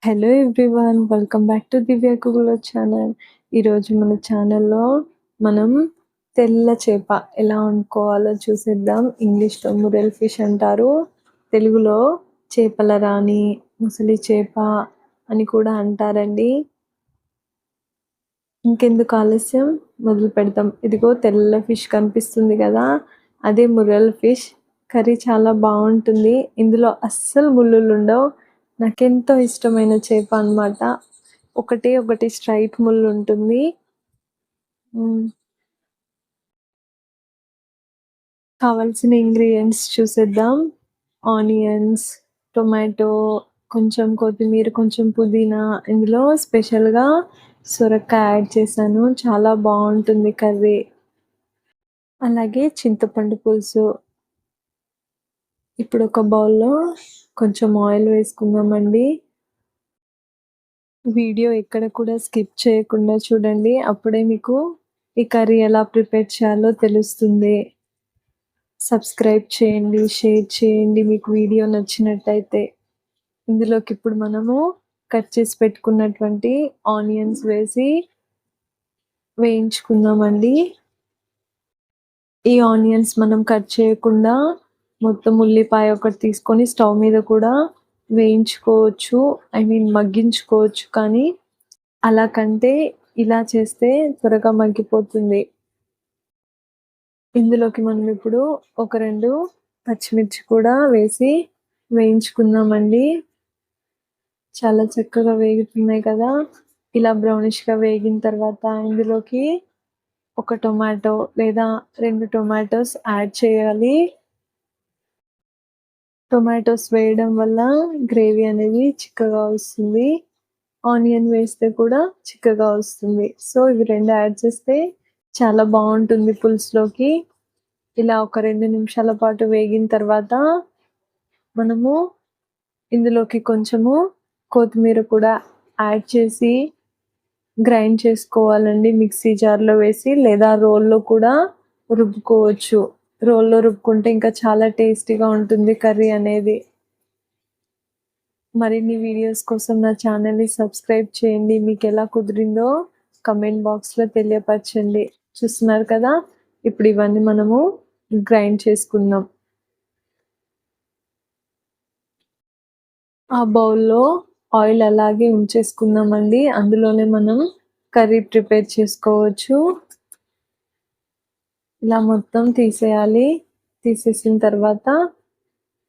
Hello everyone. Welcome back to Divya కుగులో channel. ఈరోజు మన ఛానల్‌లో మనం తెల్ల చేప ఎలా వండుకోవాలో చూసేద్దాం. ఇంగ్లీష్‌లో మురెల్ ఫిష్ అంటారు. తెలుగులో చేపల రాణి, ముసలి చేప అని కూడా అంటారండి. ఇంకెందుకు ఆలస్యం, మొదలు పెడతాం. ఇదిగో తెల్ల ఫిష్ కనిపిస్తుంది కదా, అదే ముర్రెల్ ఫిష్. కర్రీ చాలా బాగుంటుంది. ఇందులో అస్సలు ముళ్ళులు ఉండవు. నాకెంతో ఇష్టమైన చేప అన్నమాట. ఒకటి స్ట్రైట్ ముళ్ళు ఉంటుంది. కావాల్సిన ఇంగ్రీడియంట్స్ చూసేద్దాం. ఆనియన్స్, టొమాటో, కొంచెం కొత్తిమీర, కొంచెం పుదీనా. ఇందులో స్పెషల్గా సొరకాయ యాడ్ చేశాను, చాలా బాగుంటుంది కర్రీ. అలాగే చింతపండు పులుసు. ఇప్పుడు ఒక బౌల్లో కొంచెం ఆయిల్ వేసుకుందామండి. వీడియో ఎక్కడ కూడా స్కిప్ చేయకుండా చూడండి, అప్పుడే మీకు ఈ కర్రీ ఎలా ప్రిపేర్ చేయాలో తెలుస్తుంది. సబ్స్క్రైబ్ చేయండి, షేర్ చేయండి మీకు వీడియో నచ్చినట్టయితే. ఇందులోకి ఇప్పుడు మనము కట్ చేసి పెట్టుకున్నటువంటి ఆనియన్స్ వేసి వేయించుకుందామండి. ఈ ఆనియన్స్ మనం కట్ చేయకుండా మొత్తం ఉల్లిపాయ ఒకటి తీసుకొని స్టవ్ మీద కూడా వేయించుకోవచ్చు, మగ్గించుకోవచ్చు. కానీ అలా కంటే ఇలా చేస్తే త్వరగా మగ్గిపోతుంది. ఇందులోకి మనం ఇప్పుడు ఒక 2 పచ్చిమిర్చి కూడా వేసి వేయించుకుందామండి. చాలా చక్కగా వేగుతున్నాయి కదా. ఇలా బ్రౌనిష్గా వేగిన తర్వాత ఇందులోకి ఒక టొమాటో లేదా 2 టొమాటోస్ యాడ్ చేయాలి. టొమాటోస్ వేయడం వల్ల గ్రేవీ అనేది చిక్కగా వస్తుంది. ఆనియన్ వేస్తే కూడా చిక్కగా వస్తుంది. సో ఇవి 2 యాడ్ చేస్తే చాలా బాగుంటుంది పులుసులోకి. ఇలా ఒక 2 నిమిషాల పాటు వేగిన తర్వాత మనము ఇందులోకి కొంచెము కొత్తిమీర కూడా యాడ్ చేసి గ్రైండ్ చేసుకోవాలండి. మిక్సీ జార్లో వేసి లేదా రోల్లో కూడా రుబ్బుకోవచ్చు. రోల్లో రుబ్బుకుంటే ఇంకా చాలా టేస్టీగా ఉంటుంది కర్రీ అనేది. మరిన్ని వీడియోస్ కోసం నా ఛానల్ని సబ్స్క్రైబ్ చేయండి. మీకు ఎలా కుదిరిందో కమెంట్ బాక్స్లో తెలియపరచండి. చూస్తున్నారు కదా, ఇప్పుడు ఇవన్నీ మనము గ్రైండ్ చేసుకుందాం. ఆ బౌల్లో ఆయిల్ అలాగే ఉంచేసుకుందామండి. అందులోనే మనం కర్రీ ప్రిపేర్ చేసుకోవచ్చు. ఇలా మొత్తం తీసేయాలి. తీసేసిన తర్వాత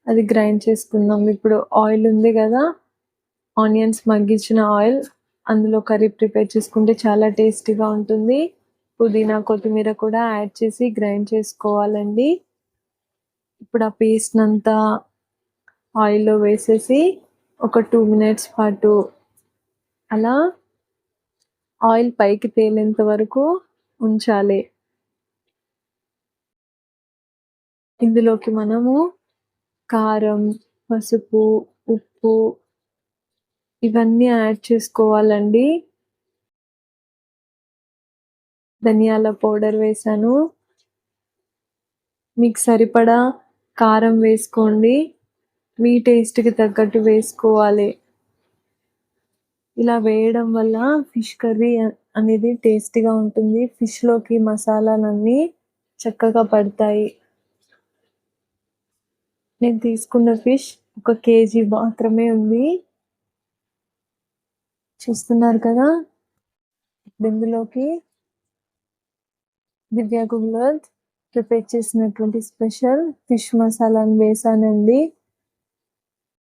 అది గ్రైండ్ చేసుకుందాం. ఇప్పుడు ఆయిల్ ఉంది కదా, ఆనియన్స్ మగ్గించిన ఆయిల్, అందులో కర్రీ ప్రిపేర్ చేసుకుంటే చాలా టేస్టీగా ఉంటుంది. పుదీనా, కొత్తిమీర కూడా యాడ్ చేసి గ్రైండ్ చేసుకోవాలండి. ఇప్పుడు ఆ పేస్ట్ అంతా ఆయిల్లో వేసేసి ఒక 2 మినిట్స్ పాటు అలా ఆయిల్ పైకి తేలేంత వరకు ఉంచాలి. ఇందులోకి మనము కారం, పసుపు, ఉప్పు ఇవన్నీ యాడ్ చేసుకోవాలండి. ధనియాల పౌడర్ వేసాను. మీకు సరిపడా కారం వేసుకోండి, మీ టేస్ట్‌కి తగ్గట్టు వేసుకోవాలి. ఇలా వేయడం వల్ల ఫిష్ కర్రీ అనేది టేస్టీగా ఉంటుంది. ఫిష్‌లోకి మసాలాలన్నీ చక్కగా పడతాయి. నేను తీసుకున్న ఫిష్ 1 కేజీ మాత్రమే ఉంది. చూస్తున్నారు కదా. ఇప్పుడు ఇందులోకి దివ్య కుక్‌లో ప్రిపేర్ చేసినటువంటి స్పెషల్ ఫిష్ మసాలాను వేసానండి.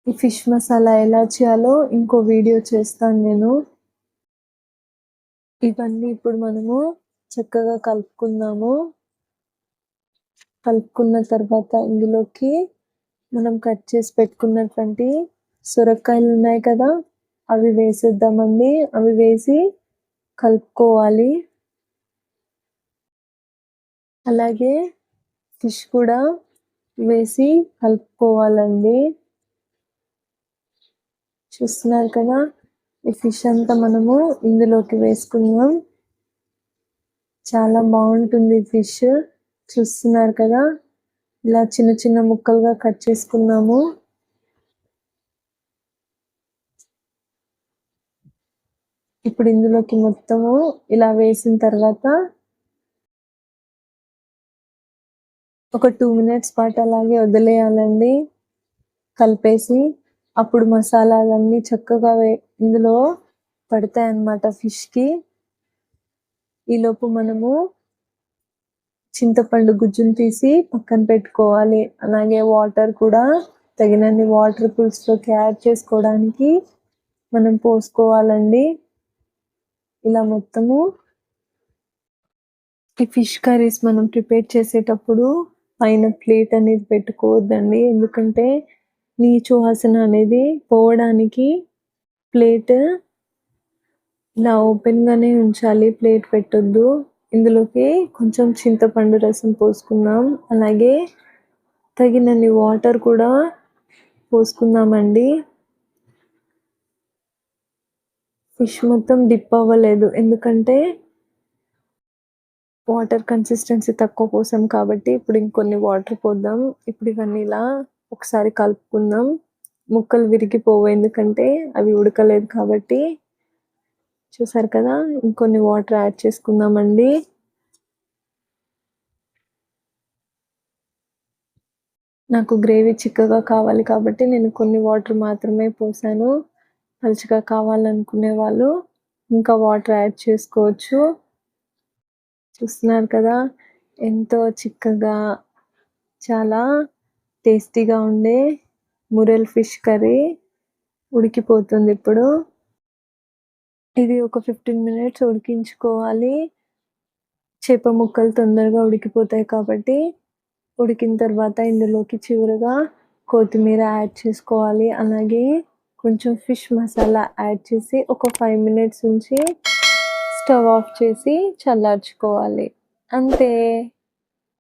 ఈ ఫిష్ మసాలా ఎలా చేయాలో ఇంకో వీడియో చేస్తాను నేను. ఇవన్నీ ఇప్పుడు మనము చక్కగా కలుపుకుందాము. కలుపుకున్న తర్వాత ఇందులోకి మనం కట్ చేసి పెట్టుకున్నటువంటి సొరకాయలు ఉన్నాయి కదా, అవి వేసేద్దామండి. అవి వేసి కలుపుకోవాలి. అలాగే ఫిష్ కూడా వేసి కలుపుకోవాలండి. చూస్తున్నారు కదా, ఈ ఫిష్ అంతా మనము ఇందులోకి వేసుకుందాం. చాలా బాగుంటుంది ఫిష్. చూస్తున్నారు కదా, ఇలా చిన్న చిన్న ముక్కలుగా కట్ చేసుకున్నాము. ఇప్పుడు ఇందులోకి మొత్తము ఇలా వేసిన తర్వాత ఒక 2 మినిట్స్ పాటు అలాగే వదిలేయాలండి కలిపేసి. అప్పుడు మసాలాలన్నీ చక్కగా ఇందులో పడతాయన్నమాట ఫిష్‌కి. ఈలోపు మనము చింతపండు గుజ్జును తీసి పక్కన పెట్టుకోవాలి. అలాగే వాటర్ కూడా తగినన్ని వాటర్ పులుసులోకి యాడ్ చేసుకోవడానికి మనం పోసుకోవాలండి. ఇలా మొత్తము ఈ ఫిష్ కర్రీస్ మనం ప్రిపేర్ చేసేటప్పుడు పైన ప్లేట్ అనేది పెట్టుకోవద్దండి. ఎందుకంటే నీచు వాసన అనేది పోవడానికి ప్లేట్ ఇలా ఓపెన్‌గానే ఉంచాలి. ప్లేట్ పెట్టొద్దు. ఇందులోకి కొంచెం చింతపండు రసం పోసుకుందాం. అలాగే తగినన్ని వాటర్ కూడా పోసుకుందామండి. ఫిష్ మొత్తం డిప్ అవ్వలేదు. ఎందుకంటే వాటర్ కన్సిస్టెన్సీ తక్కువ పోసాం కాబట్టి ఇప్పుడు ఇంకొన్ని వాటర్ పోద్దాం. ఇప్పుడు ఇవన్నీ ఇలా ఒకసారి కలుపుకుందాం. ముక్కలు విరిగిపోవు ఎందుకంటే అవి ఉడకలేదు కాబట్టి. చూసారు కదా! ఇంకొన్ని వాటర్ యాడ్ చేసుకుందామండి. నాకు గ్రేవీ చిక్కగా కావాలి కాబట్టి నేను కొన్ని వాటర్ మాత్రమే పోసాను. పలుచగా కావాలనుకునే వాళ్ళు ఇంకా వాటర్ యాడ్ చేసుకోవచ్చు. చూస్తున్నారు కదా! ఎంతో చిక్కగా చాలా టేస్టీగా ఉండే మురెల్ ఫిష్ కర్రీ ఉడికిపోతుంది ఇప్పుడు. ఇది ఒక 15 మినిట్స్ ఉడికించుకోవాలి. చేప ముక్కలు తొందరగా ఉడికిపోతాయి కాబట్టి, ఉడికిన తర్వాత ఇందులోకి చివరగా కొత్తిమీర యాడ్ చేసుకోవాలి. అలాగే కొంచెం ఫిష్ మసాలా యాడ్ చేసి ఒక 5 మినిట్స్ ఉంచి స్టవ్ ఆఫ్ చేసి చల్లార్చుకోవాలి. అంతే.